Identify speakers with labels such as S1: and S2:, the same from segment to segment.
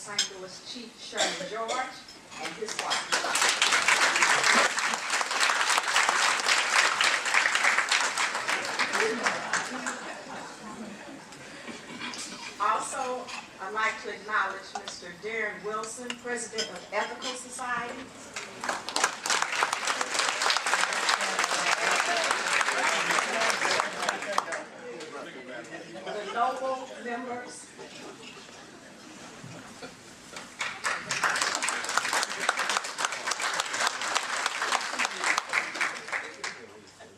S1: St. Louis Chief Sherman George and his wife. Also, I'd like to acknowledge Mr. Darren Wilson, President of Ethical Society. The noble members.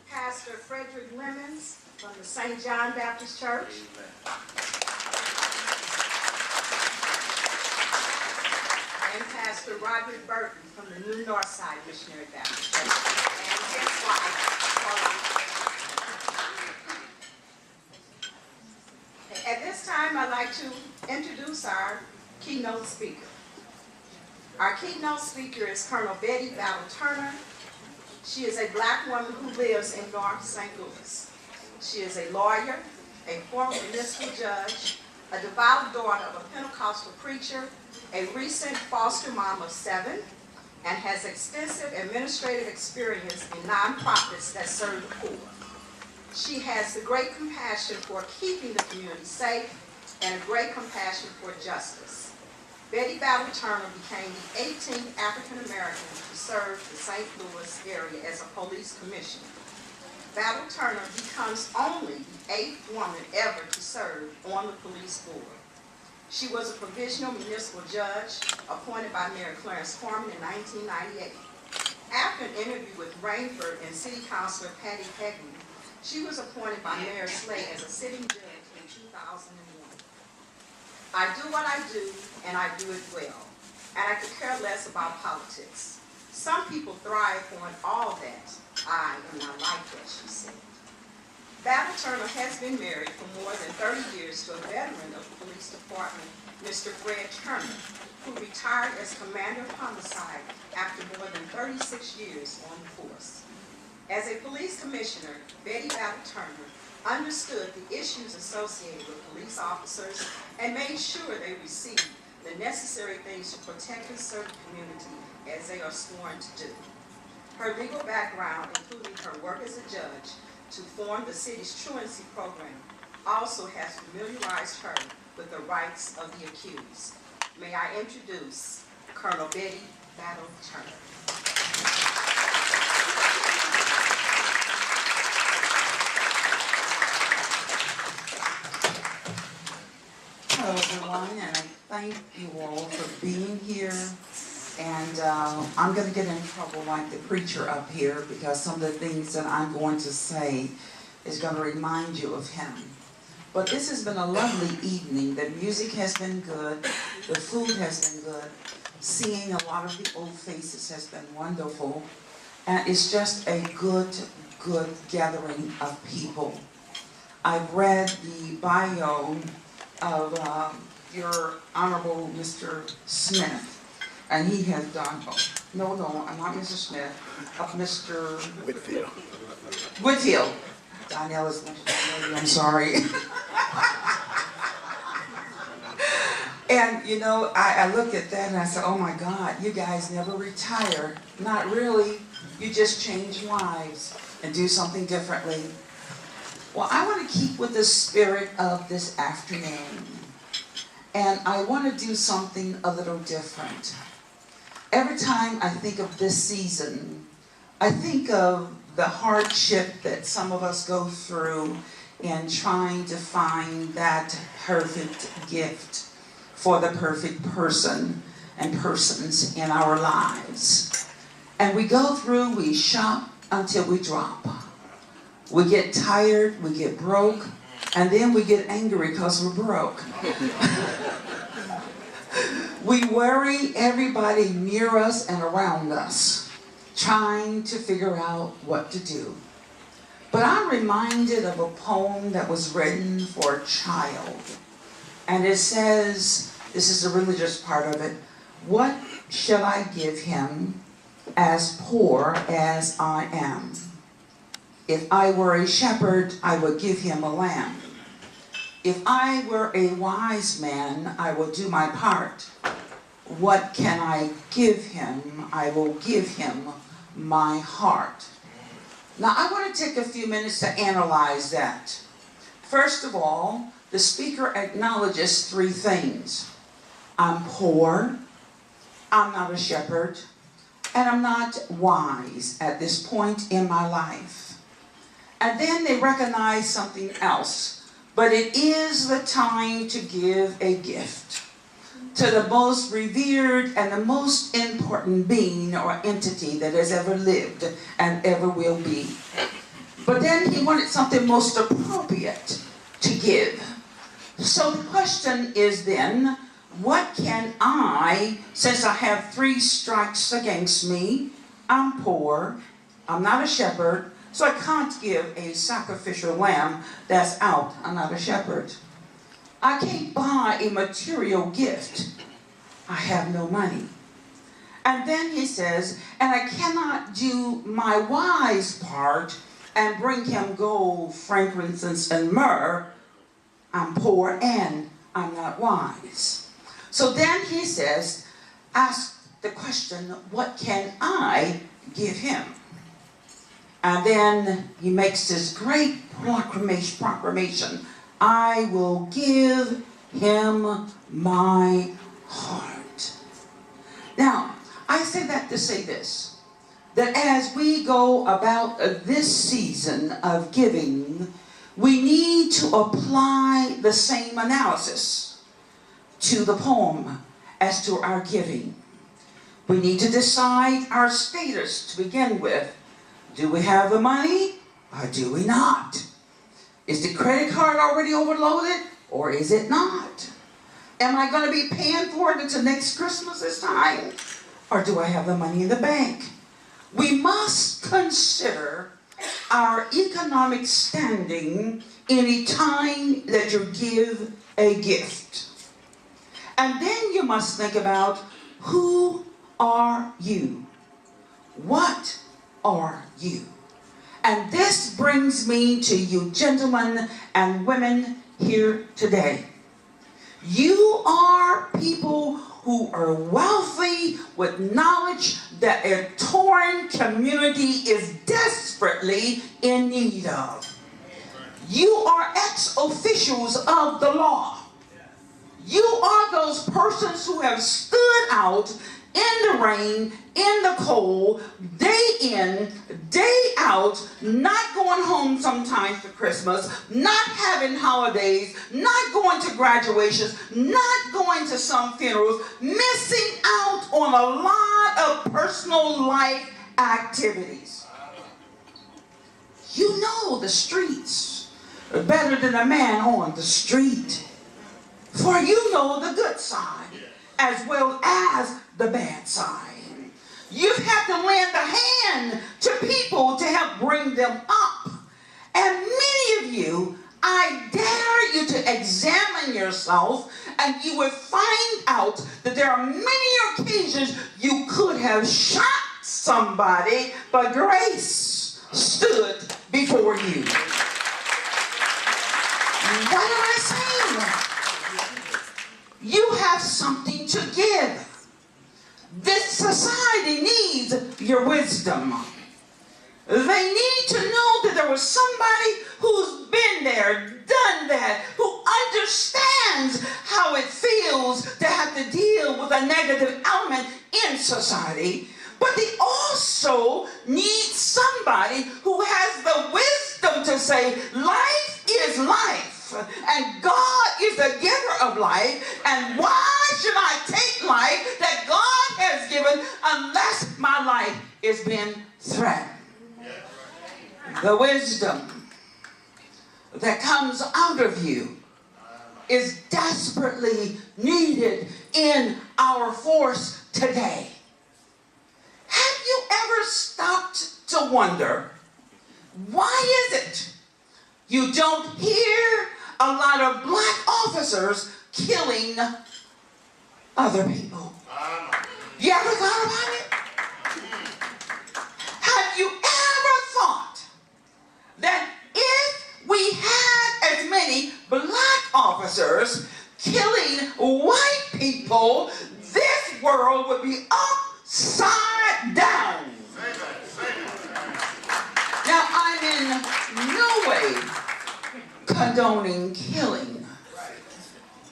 S1: Pastor Frederick Lemons from the St. John Baptist Church. And Pastor Roderick Burton from the New Northside Missionary Baptist Church. And his wife. At this time, I'd like to introduce our keynote speaker. Our keynote speaker is Colonel Bettye Turner. She is a black woman who lives in North St. Louis. She is a lawyer, a former municipal judge, a devout daughter of a Pentecostal preacher, a recent foster mom of 7, and has extensive administrative experience in nonprofits that serve the poor. She has the great compassion for keeping the community safe and a great compassion for justice. Bettye Turner became the 18th African American to serve the St. Louis area as a police commissioner. Turner becomes only the 8th woman ever to serve on the police board. She was a provisional municipal judge appointed by Mayor Clarence Foreman in 1998. After an interview with Rainford and City Councilor Patty Hegley, she was appointed by Mayor Slay as a sitting judge in 2001. I do what I do, and I do it well, and I could care less about politics. Some people thrive on all that. I am not like that, she said. Turner has been married for more than 30 years to a veteran of the police department, Mr. Fred Turner, who retired as commander of homicide after more than 36 years on the force. As a police commissioner, Bettye Turner understood the issues associated with police officers and made sure they received the necessary things to protect and serve the community as they are sworn to do. Her legal background, including her work as a judge to form the city's truancy program, also has familiarized her with the rights of the accused. May I introduce Colonel Bettye Turner.
S2: Hello everyone, and I thank you all for being here. And I'm going to get in trouble like the preacher up here because some of the things that I'm going to say is going to remind you of him. But this has been a lovely evening. The music has been good. The food has been good. Seeing a lot of the old faces has been wonderful. And it's just a good gathering of people. I've read the bio of your Honorable Mr. Smith. And he has done, no, I'm not Mr. Smith, Mr. Whitfield. Donnell is I'm sorry. And you know, I looked at that and I said, oh my God, you guys never retire. Not really. You just change lives and do something differently. Well, I want to keep with the spirit of this afternoon. And I want to do something a little different. Every time I think of this season, I think of the hardship that some of us go through in trying to find that perfect gift for the perfect person and persons in our lives. And we go through, we shop until we drop. We get tired, we get broke, and then we get angry because we're broke. We worry everybody near us and around us, trying to figure out what to do. But I'm reminded of a poem that was written for a child. And it says, this is the religious part of it, what shall I give him as poor as I am? If I were a shepherd, I would give him a lamb. If I were a wise man, I would do my part. what can I give him? I will give him my heart. Now, I want to take a few minutes to analyze that. First of all, the speaker acknowledges three things. I'm poor, I'm not a shepherd, and I'm not wise at this point in my life. And then they recognize something else. But it is the time to give a gift to the most revered and the most important being or entity that has ever lived and ever will be. But then he wanted something most appropriate to give. So the question is then, what can I, since I have 3 strikes against me, I'm poor, I'm not a shepherd, so I can't give a sacrificial lamb that's out, I'm not a shepherd. I can't buy a material gift. I have no money. And then he says, and I cannot do my wise part and bring him gold, frankincense, and myrrh. I'm poor and I'm not wise. So then he says, ask the question, what can I give him? And then he makes this great proclamation. I will give him my heart. Now, I say that to say this, that as we go about this season of giving, we need to apply the same analysis to the poem as to our giving. We need to decide our status to begin with. Do we have the money or do we not? Is the credit card already overloaded or is it not? Am I going to be paying for it until next Christmas this time? Or do I have the money in the bank? We must consider our economic standing any time that you give a gift. And then you must think about, who are you? What are you? And this brings me to you gentlemen and women here today. You are people who are wealthy with knowledge that a torn community is desperately in need of. You are ex-officials of the law. You are those persons who have stood out in the rain, in the cold, day in, day out, not going home sometimes for Christmas, not having holidays, not going to graduations, not going to some funerals, missing out on a lot of personal life activities. You know the streets better than a man on the street. For you know the good side as well as the bad side. You've had to lend a hand to people to help bring them up. And many of you, I dare you to examine yourself, and you will find out that there are many occasions you could have shot somebody, but grace stood before you. What am I saying? You have something to give. This society needs your wisdom. They need to know that there was somebody who's been there, done that, who understands how it feels to have to deal with a negative element in society. But they also need somebody who has the wisdom to say, life is life. And God is the giver of life. And why should I take life that God has given unless my life is being threatened? The wisdom that comes out of you is desperately needed in our force today. Have you ever stopped to wonder, why is it you don't hear a lot of black officers killing other people? You ever thought about it? Have you ever thought that if we had as many black officers killing white people, this world would be upside down. Now, I'm in no way condoning killing.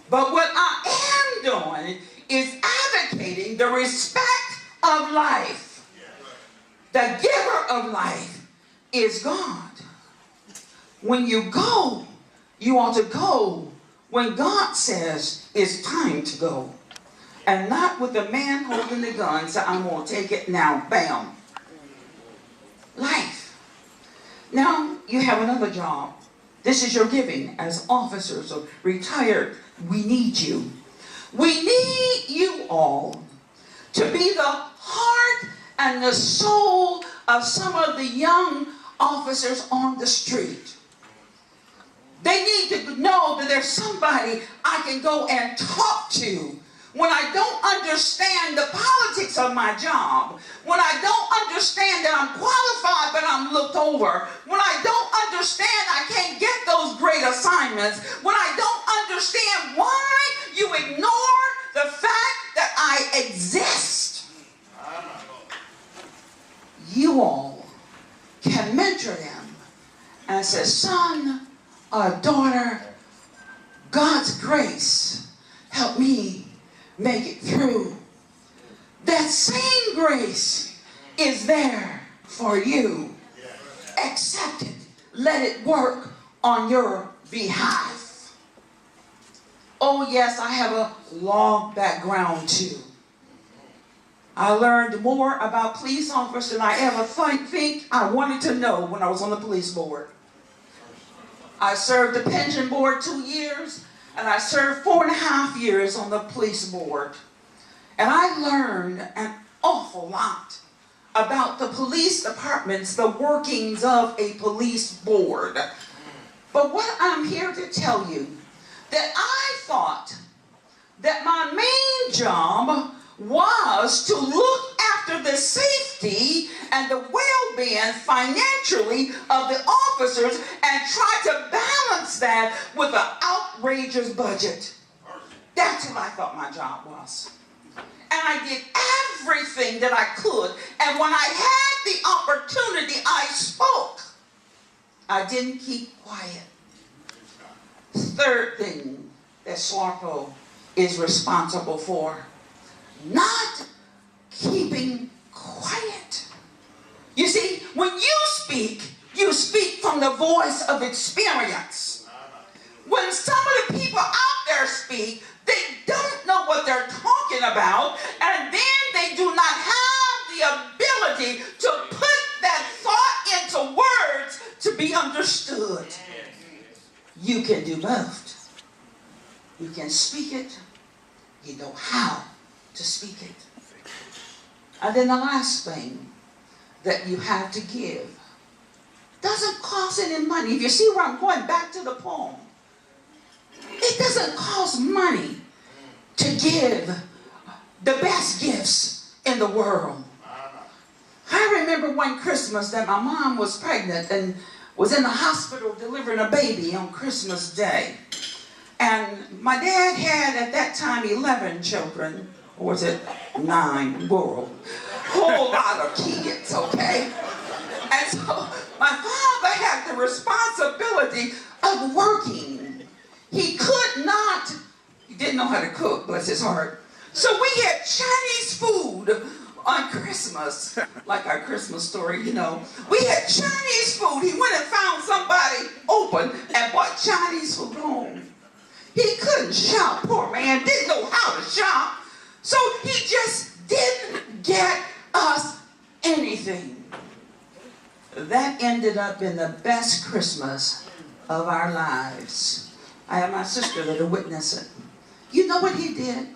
S2: But what I am doing is advocating the respect of life. The giver of life is God. When you go, you ought to go when God says it's time to go. And not with the man holding the gun, so I'm going to take it now, bam. Life. Now you have another job. This is your giving as officers or retired. We need you. We need you all to be the heart and the soul of some of the young officers on the street. They need to know that there's somebody I can go and talk to when I don't understand the politics of my job, when I don't understand that I'm qualified but I'm looked over, when I don't understand I can't get those great assignments, when I don't understand why you ignore the fact that I exist. You all can mentor them and say, son or daughter, God's grace help me make it through. That same grace is there for you. Accept it. Let it work on your behalf. Oh yes, I have a law background too. I learned more about police officers than I ever think I wanted to know when I was on the police board. I served the pension board 2 years, and I served 4.5 years on the police board. And I learned an awful lot about the police departments, the workings of a police board. But what I'm here to tell you, that I thought that my main job was to look after the safety and the well-being financially of the officers and try to balance that with an outrageous budget. That's what I thought my job was. And I did everything that I could. And when I had the opportunity, I spoke. I didn't keep quiet. Third thing that SLARPO is responsible for, not keeping quiet. You see, when you speak from the voice of experience. When some of the people out there speak, they don't know what they're talking about, and then they do not have the ability to put that thought into words to be understood. You can do both. You can speak it. You know how to speak it. And then the last thing that you have to give doesn't cost any money. If you see where I'm going back to the poem, it doesn't cost money to give the best gifts in the world. I remember one Christmas that my mom was pregnant and was in the hospital delivering a baby on Christmas Day. And my dad had at that time 11 children, or was it 9? Whoa, whole lot of kids, okay? And so my father had the responsibility of working. He didn't know how to cook, bless his heart. So we had Chinese food on Christmas, like our Christmas story, you know. We had Chinese food. He went and found somebody open and bought Chinese food home. He couldn't shop, poor man, didn't know how to shop. So he just didn't get us anything. That ended up in the best Christmas of our lives. I have my sister that'll witness it. You know what he did?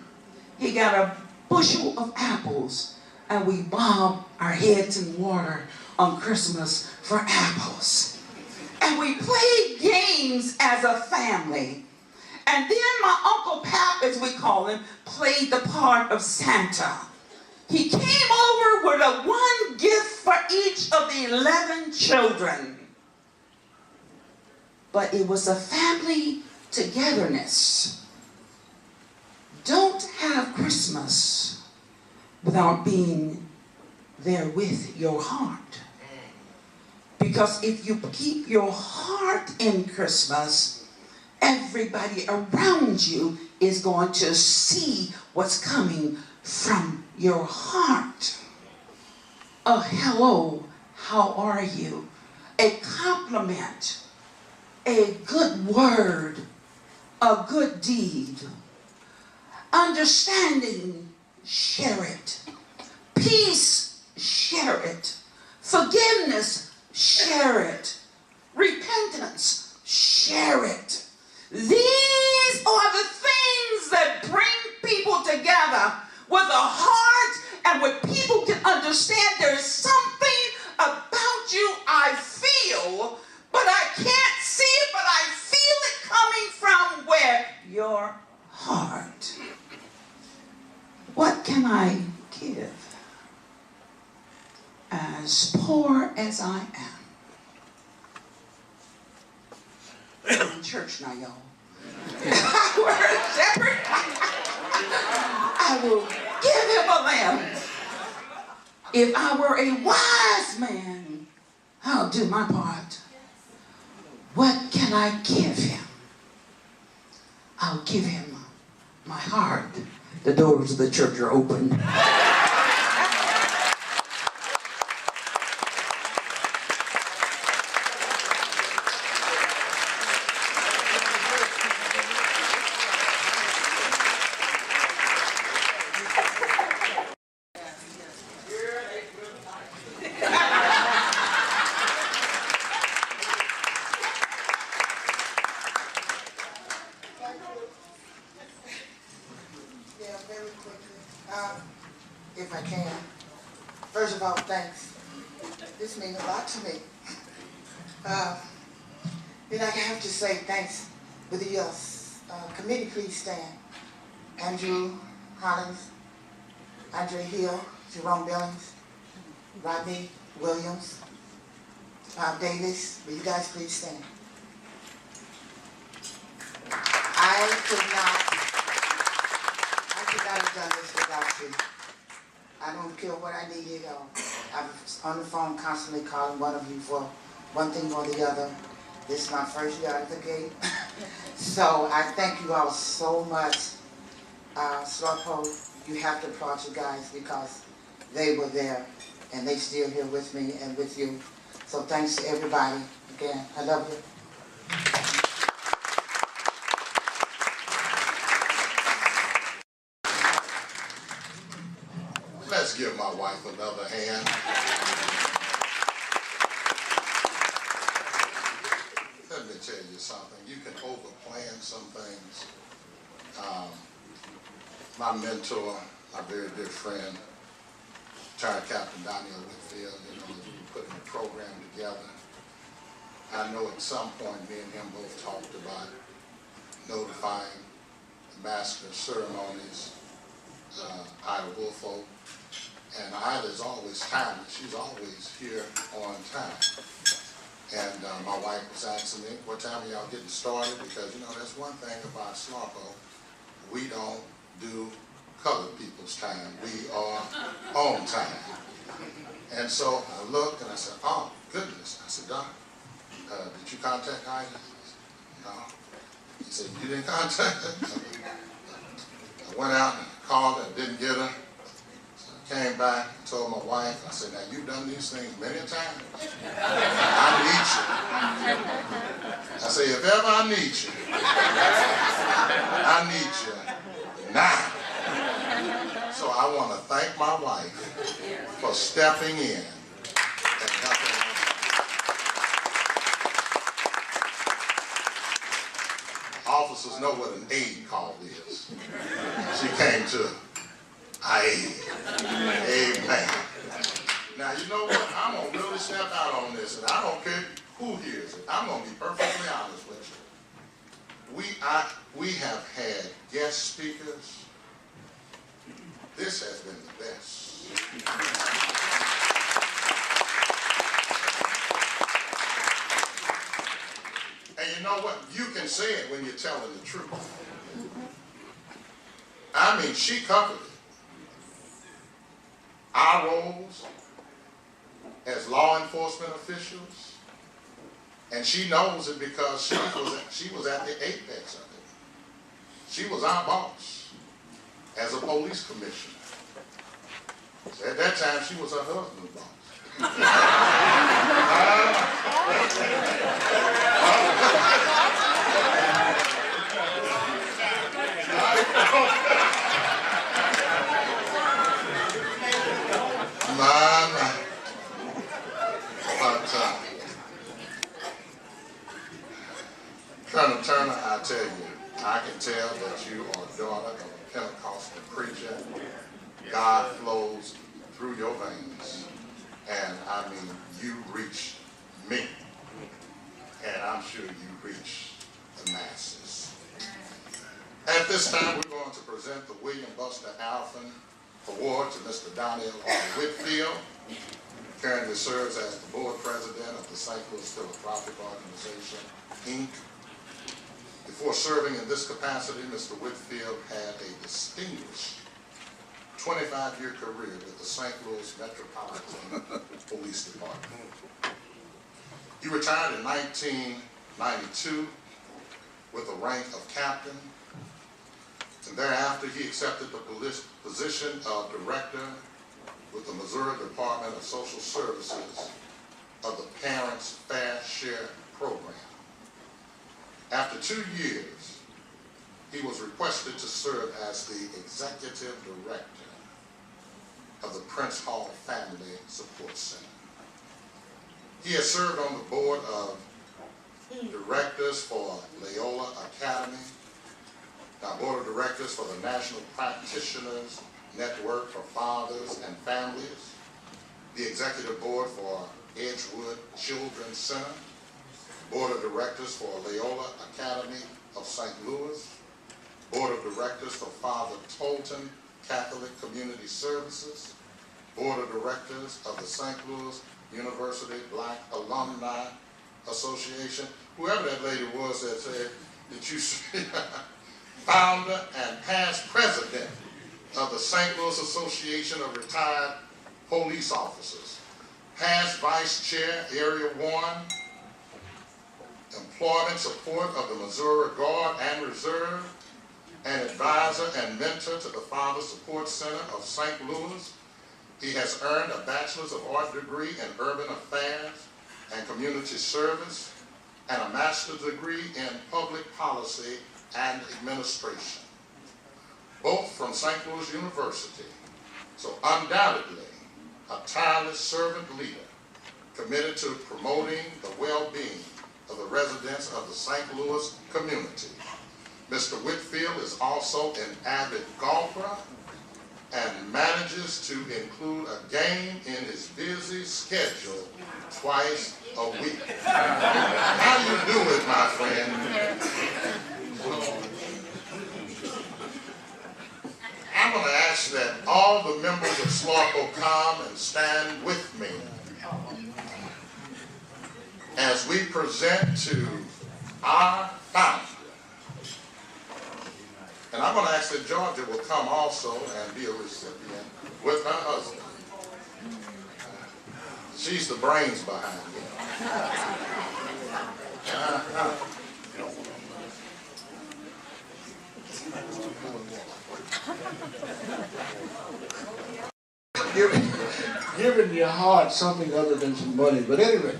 S2: He got a bushel of apples and we bobbed our heads in water on Christmas for apples. And we played games as a family. And then my Uncle Pap, as we call him, played the part of Santa. He came over with a one gift for each of the 11 children. But it was a family togetherness. Don't have Christmas without being there with your heart. Because if you keep your heart in Christmas, everybody around you is going to see what's coming from your heart. A hello, how are you? A compliment, a good word, a good deed. Understanding, share it. Peace, share it. Forgiveness, share it. Repentance, share it. These are the things that bring people together with a heart and where people can understand there's something about you I feel, but I can't see it, but I feel it coming from where? Your heart. What can I give? As poor as I am. We're in church now, y'all. We're a shepherd. I will give him a lamb. If I were a wise man, I'll do my part. What can I give him? I'll give him my heart. The doors of the church are open.
S3: If I can. First of all, thanks. This means a lot to me. Then I have to say thanks with the committee. Please stand. Andrew Hollins, Andre Hill, Jerome Billings, Rodney Williams, Bob Davis. Will you guys please stand? I could not have done this without you. I don't care what I needed. I was on the phone constantly calling one of you for one thing or the other. This is my first year out of the gate. So I thank you all so much. SLARPO, you have to applaud you guys because they were there and they still here with me and with you. So thanks to everybody. Again, I love you.
S4: Let's give my wife another hand. Let me tell you something. You can overplan some things. My mentor, my very dear friend, retired Captain Daniel Whitfield, we were putting a program together. I know at some point me and him both talked about notifying the master of ceremonies, Ida Woolfolk. And Ida's always timely. She's always here on time. And my wife was asking me, what time are y'all getting started? Because, that's one thing about SLARPO. We don't do colored people's time. We are on time. And so I looked and I said, oh, goodness. I said, Doc, did you contact Ida? No. He said, you didn't contact her? I went out and called her and didn't get her. Came back, told my wife, I said, now you've done these things many times. I need you. I say, if ever I need you, I need you now. So I want to thank my wife for stepping in and helping us. Officers know what an aid call is. She came to Amen. Now, you know what? I'm going to really step out on this, and I don't care who hears it. I'm going to be perfectly honest with you. We have had guest speakers. This has been the best. And you know what? You can say it when you're telling the truth. I mean, she covered it. our roles as law enforcement officials, and she knows it because she was at the apex of it. She was our boss as a police commissioner. So at that time, she was her husband's boss. Colonel Turner, I tell you, I can tell that you are a daughter of a Pentecostal preacher. God flows through your veins. And I mean, you reach me. And I'm sure you reach the masses. At this time, we're going to present the William Buster Alphen Award to Mr. Donnell R. Whitfield. Currently serves as the board president of the St. Louis Philanthropic Organization, Inc. Before serving in this capacity, Mr. Whitfield had a distinguished 25-year career with the St. Louis Metropolitan Police Department. He retired in 1992 with the rank of captain, and thereafter he accepted the position of director with the Missouri Department of Social Services of the Parents Fair Share Program. After 2 years, he was requested to serve as the executive director of the Prince Hall Family Support Center. He has served on the board of directors for Loyola Academy, board of directors for the National Practitioners Network for Fathers and Families, the executive board for Edgewood Children's Center, board of directors for Loyola Academy of St. Louis, board of directors for Father Tolton Catholic Community Services, board of directors of the St. Louis University Black Alumni Association. Whoever that lady was that said that you founder and past president of the St. Louis Association of Retired Police Officers, past vice chair, Area 1, employment support of the Missouri Guard and Reserve, an advisor and mentor to the Father Support Center of St. Louis. He has earned a Bachelor's of Art degree in Urban Affairs and Community Service and a Master's degree in Public Policy and Administration, both from St. Louis University. So undoubtedly, a tireless servant leader committed to promoting the well-being of the residents of the St. Louis community. Mr. Whitfield is also an avid golfer and manages to include a game in his busy schedule twice a week. How you doing, my friend? I'm going to ask that all the members of SLARPO come and stand with me as we present to our founder. And I'm going to ask that Georgia will come also and be a recipient with her husband. She's the brains behind it.
S5: Giving your heart something other than some money, but anyway.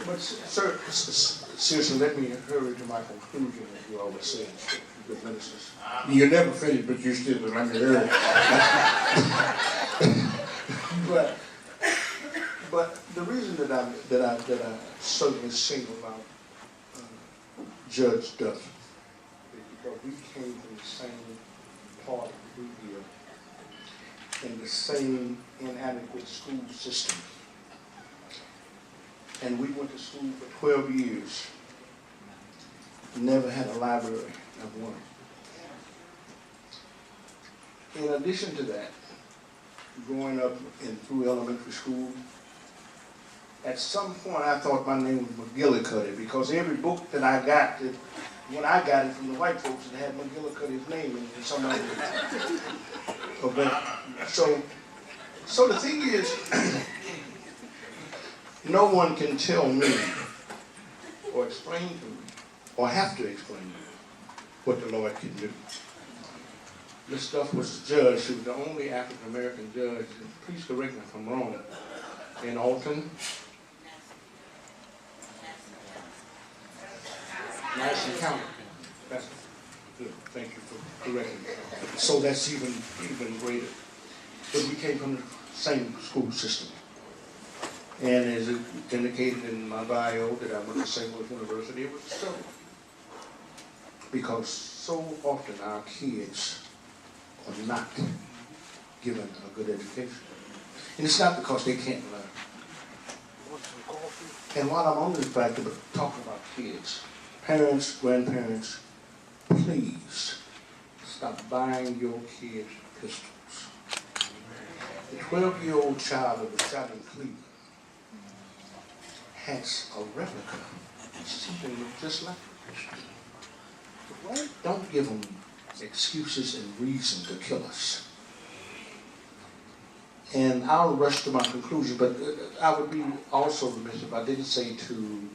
S5: But sir, seriously, let me hurry to my conclusion, as you always say, good ministers. You're never finished, but you still let me hurry. But the reason that I certainly single out Judge Duffy is because we came from the same part of Louisville in the same inadequate school system. And we went to school for 12 years, never had a library, not one. In addition to that, growing up through elementary school, at some point I thought my name was McGillicuddy because every book that I got when I got it from the white folks, it had McGillicuddy's name in it, and somebody. So the thing is, no one can tell me or explain to me, or have to explain to me, what the Lord can do. This stuff was judged. She was the only African American judge, and please correct me if I'm wrong, in Alton. Madison County. That's good. Thank you for correcting me. So that's even greater. But we came from the same school system. And as it indicated in my bio that I went to St. Louis University, it was a struggle. Because so often our kids are not given a good education. And it's not because they can't learn. And while I'm on this fact of talking about kids, parents, grandparents, please stop buying your kids pistols. The 12-year-old child that was shot in Cleveland has a replica. Something that looks just like a pistol. Why don't give them excuses and reason to kill us? And I'll rush to my conclusion, but I would be also remiss if I didn't say to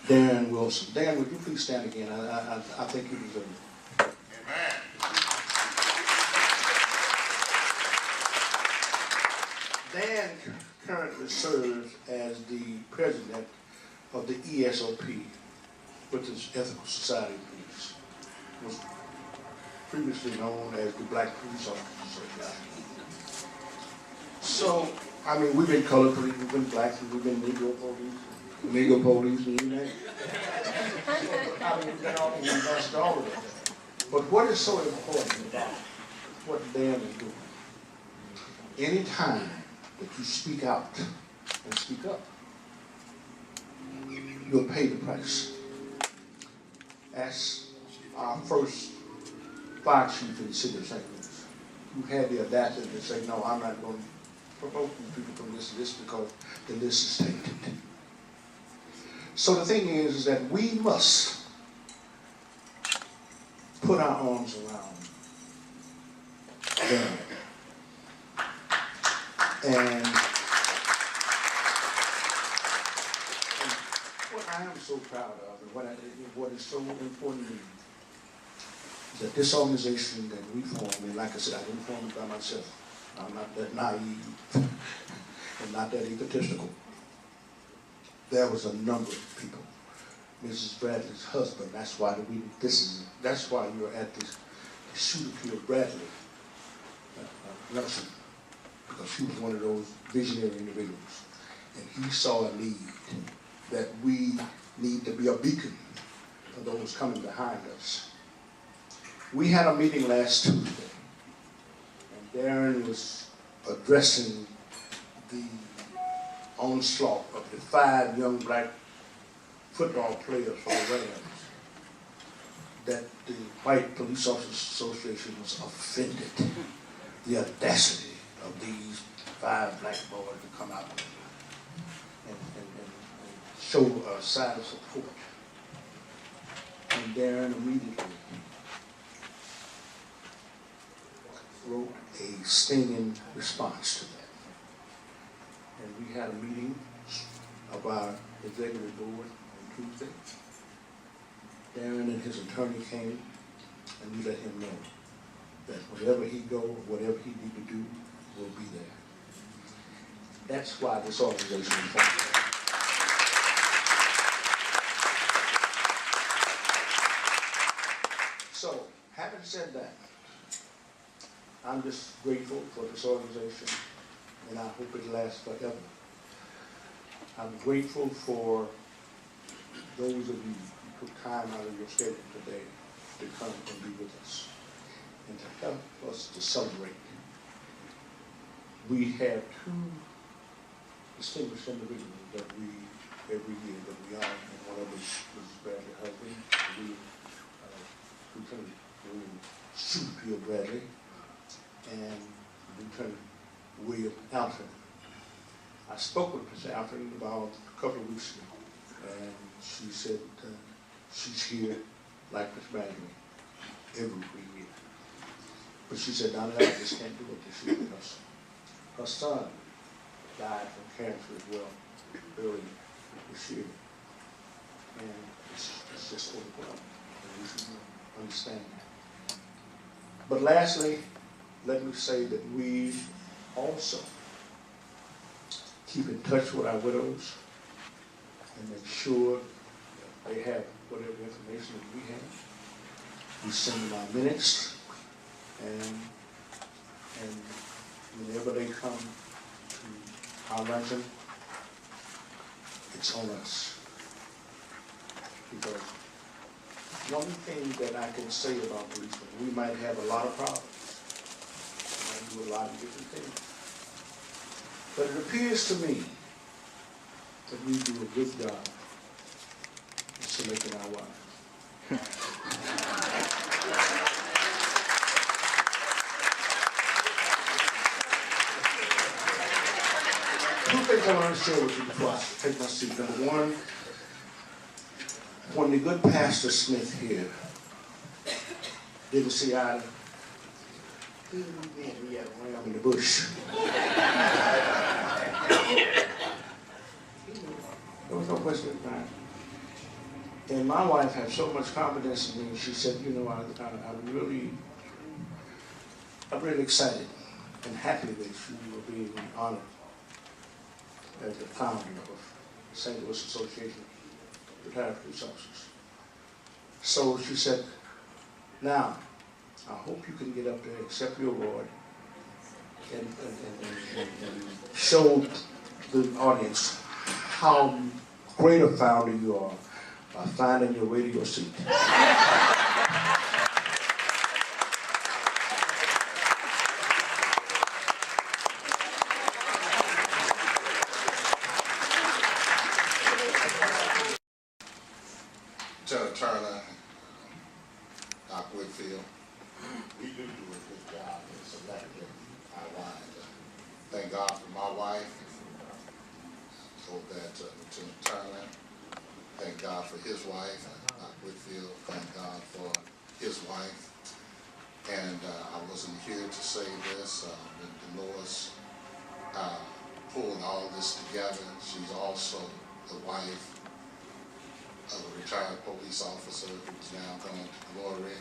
S5: Darren Wilson. Darren, would you please stand again? I think you deserve it. Amen. Dan currently serves as the president of the ESOP, which is Ethical Society of Police. It was previously known as the Black Police Officers Association. So, I mean, we've been colored police, we've been black, we've been Negro police, and you name it. I mean, we've done all of that. But what is so important about what Dan is doing? Any time that you speak out and speak up, you'll pay the price. As our first fire chief in the city of St. Louis, who had the audacity to say, no, I'm not going to promote you people from this to this because the list is tainted. So the thing is that we must put our arms around them. And what I am so proud of, and what is so important to me, is that this organization that we formed, and like I said, I didn't form it by myself. I'm not that naive and not that egotistical. There was a number of people. Mrs. Bradley's husband, that's why you're at this shooter kill Bradley nursing. Because he was one of those visionary individuals. And he saw a need that we need to be a beacon for those coming behind us. We had a meeting last Tuesday, and Darren was addressing the onslaught of the 5 young black football players for the Rams, that the White Police Officers Association was offended. The audacity of these 5 black boys to come out and show a sign of support. And Darren immediately wrote a stinging response to that. And we had a meeting of our executive board on Tuesday. Darren and his attorney came, and we let him know that wherever he go, whatever he need to do, will be there. That's why this organization is important. So, having said that, I'm just grateful for this organization, and I hope it lasts forever. I'm grateful for those of you who took time out of your schedule today to come and be with us and to help us to celebrate. We have 2 distinguished individuals that we, every year, that we honor, and one of them is Bradley husband, Lieutenant Shooter Bradley, and Lieutenant William Alton. I spoke with Mr. Alton about a couple of weeks ago, and she said she's here like Miss Maggie, every year. But she said, Donnie, I just can't do it this year because her son died from cancer as well early this year. And it's just overwhelming. And we should understand that. But lastly, let me say that we also keep in touch with our widows and make sure that they have whatever information that we have. We send them our minutes, and whenever they come to our luncheon, it's on us. Because one thing that I can say about policemen, we might have a lot of problems. We might do a lot of different things. But it appears to me that we do a good job of selecting our wives. Two things I want to share with you before I take my seat. Number one, when the good Pastor Smith here didn't see eye to we had a ram in the bush. There was no question of time. And my wife had so much confidence in me. She said, you know, I'm really excited and happy that you were being honored as the founder of St. Louis Association of Retired Police Officers. So she said, now, I hope you can get up there, accept your award, and show the audience how great a founder you are by finding your way to your seat.
S4: Lieutenant Turner, Doc Whitfield, we do a good job in selecting our wives. Thank God for my wife. Hope that Lieutenant Turner, thank God for his wife. Doc Whitfield, thank God for his wife. And I wasn't here to say this, but Dolores pulled all this together. She's also the wife of a retired police officer who's now gone to glory.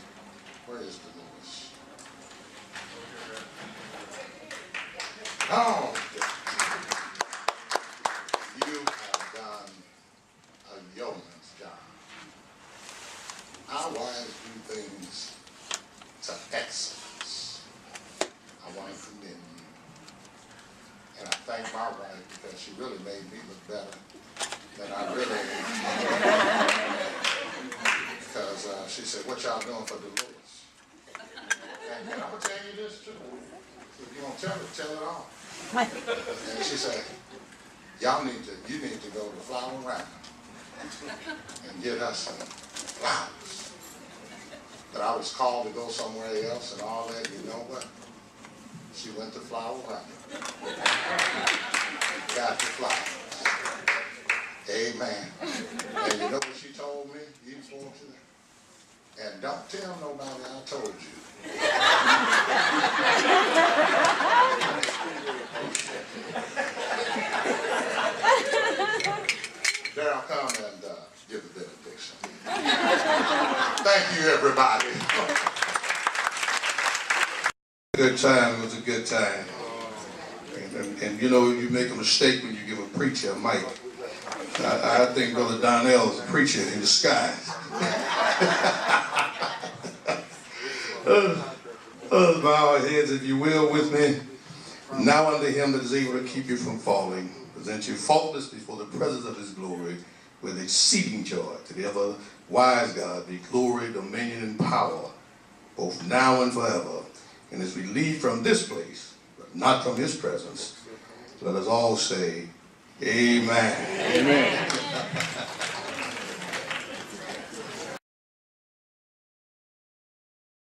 S4: Where is Dolores? Oh, you have done a yeoman's job. Our wives do things to excellence. I want to commend you. And I thank my wife because she really made me look better than I really am. Because she said, what y'all doing for Dolores? And I'm going to tell you this too. If you want to tell it all. And she said, you need to go to Flower Round and get us some flowers. But I was called to go somewhere else and all that. You know what? She went to Flower Round. Got the flowers. Amen. And you know what she told me? And don't tell nobody I told you. Darryl, come and give the benediction. Thank you, everybody.
S6: Good time. It was a good time. And you know, you make a mistake when you give a preacher a mic. I think Brother Donnell is a preacher in disguise. Bow our heads, if you will, with me. Now unto him that is able to keep you from falling, present you faultless before the presence of his glory, with exceeding joy. To the ever wise God be glory, dominion, and power, both now and forever. And as we leave from this place, but not from his presence, let us all say, Amen.
S5: Amen.